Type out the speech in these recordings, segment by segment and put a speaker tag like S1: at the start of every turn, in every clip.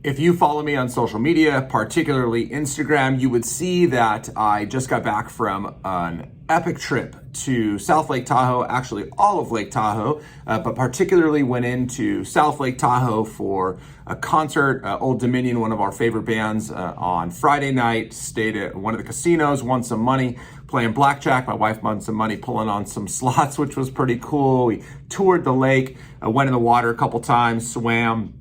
S1: If you follow me on social media, particularly Instagram, you would see that I just got back from an epic trip to South Lake Tahoe, actually all of Lake Tahoe, but particularly went into South Lake Tahoe for a concert, Old Dominion, one of our favorite bands, on Friday night. Stayed at one of the casinos, won some money playing blackjack. My wife won some money pulling on some slots, which was pretty cool. We toured the lake, went in the water a couple times, swam,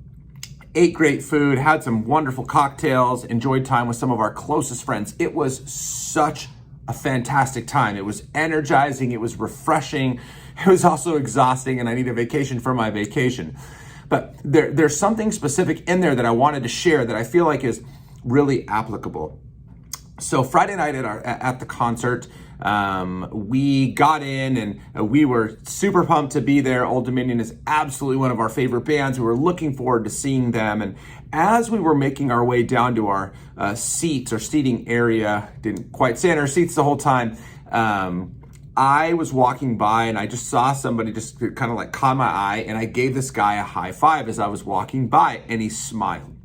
S1: ate great food, had some wonderful cocktails, enjoyed time with some of our closest friends. It was such a fantastic time. It was energizing, it was refreshing, it was also exhausting, and I need a vacation for my vacation. But there's something specific in there that I wanted to share that I feel like is really applicable. So Friday night at the concert, we got in and we were super pumped to be there. Old Dominion is absolutely one of our favorite bands. We were looking forward to seeing them. And as we were making our way down to our seats or seating area, didn't quite stay in our seats the whole time, I was walking by and I just saw somebody just kind of like caught my eye, and I gave this guy a high five as I was walking by, and he smiled.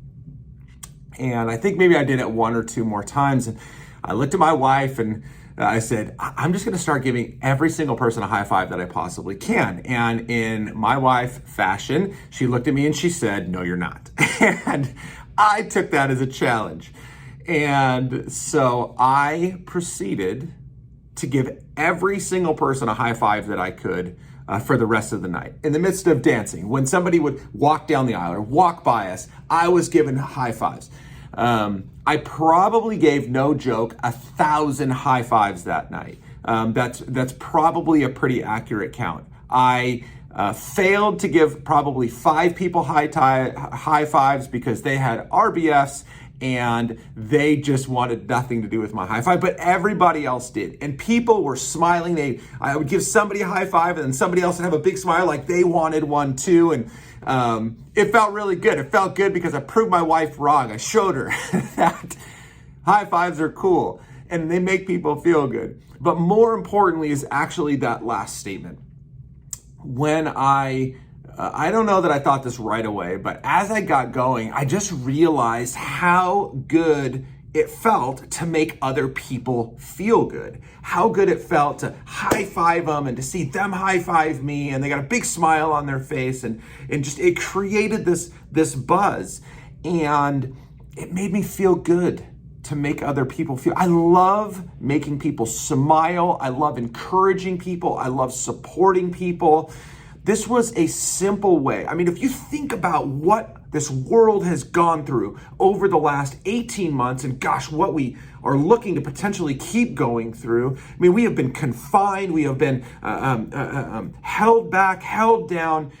S1: And I think maybe I did it one or two more times. And I looked at my wife and I said, I'm just going to start giving every single person a high five that I possibly can. And in my wife fashion, she looked at me and she said, "No, you're not." And I took that as a challenge. And so I proceeded to give every single person a high five that I could for the rest of the night. In the midst of dancing, when somebody would walk down the aisle or walk by us, I was given high fives. I probably gave, no joke, 1,000 high fives that night. That's probably a pretty accurate count. I failed to give probably 5 people high fives because they had RBFs and they just wanted nothing to do with my high five, but everybody else did. And people were smiling. I would give somebody a high five and then somebody else would have a big smile like they wanted one too. And it felt really good. It felt good because I proved my wife wrong. I showed her that high fives are cool and they make people feel good. But more importantly is actually that last statement. When I don't know that I thought this right away, but as I got going, I just realized how good it felt to make other people feel good. How good it felt to high five them and to see them high five me, and they got a big smile on their face, and just it created this buzz, and it made me feel good to make other people feel. I love making people smile. I love encouraging people. I love supporting people. This was a simple way. I mean, if you think about what this world has gone through over the last 18 months, and gosh, what we are looking to potentially keep going through. I mean, we have been confined. We have been held back, held down.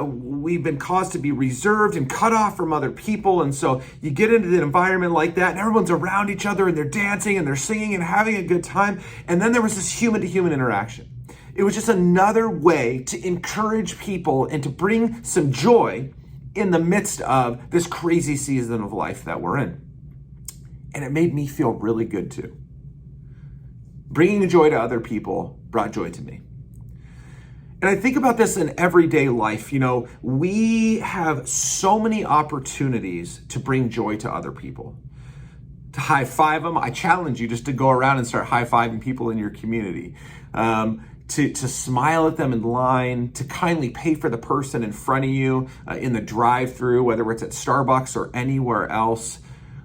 S1: We've been caused to be reserved and cut off from other people. And so you get into an environment like that and everyone's around each other and they're dancing and they're singing and having a good time. And then there was this human to human interaction. It was just another way to encourage people and to bring some joy in the midst of this crazy season of life that we're in. And it made me feel really good too. Bringing joy to other people brought joy to me. And I think about this in everyday life. You know, we have so many opportunities to bring joy to other people. To high five them. I challenge you just to go around and start high fiving people in your community. To smile at them in line, to kindly pay for the person in front of you in the drive-thru, whether it's at Starbucks or anywhere else.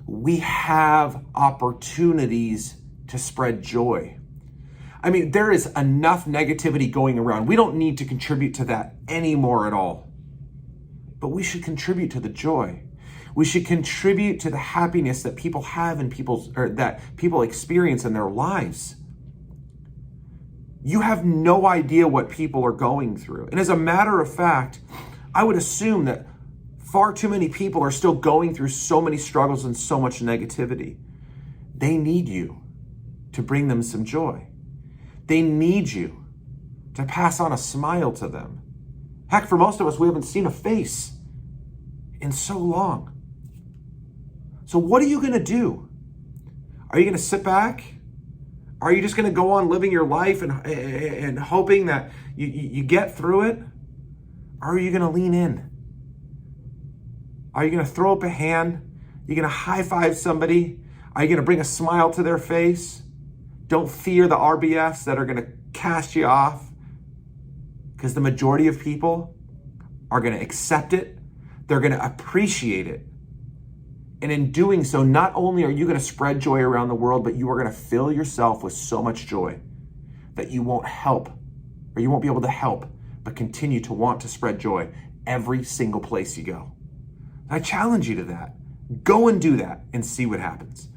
S1: We have opportunities to spread joy. I mean, there is enough negativity going around. We don't need to contribute to that anymore at all. But we should contribute to the joy. We should contribute to the happiness that people have in that people experience in their lives. You have no idea what people are going through. And as a matter of fact, I would assume that far too many people are still going through so many struggles and so much negativity. They need you to bring them some joy. They need you to pass on a smile to them. Heck, for most of us, we haven't seen a face in so long. So what are you going to do? Are you going to sit back? Are you just going to go on living your life and hoping that you get through it? Or are you going to lean in? Are you going to throw up a hand? Are you going to high five somebody? Are you going to bring a smile to their face? Don't fear the RBFs that are going to cast you off, because the majority of people are going to accept it. They're going to appreciate it. And in doing so, not only are you going to spread joy around the world, but you are going to fill yourself with so much joy that you won't be able to help but continue to want to spread joy every single place you go. I challenge you to that. Go and do that and see what happens.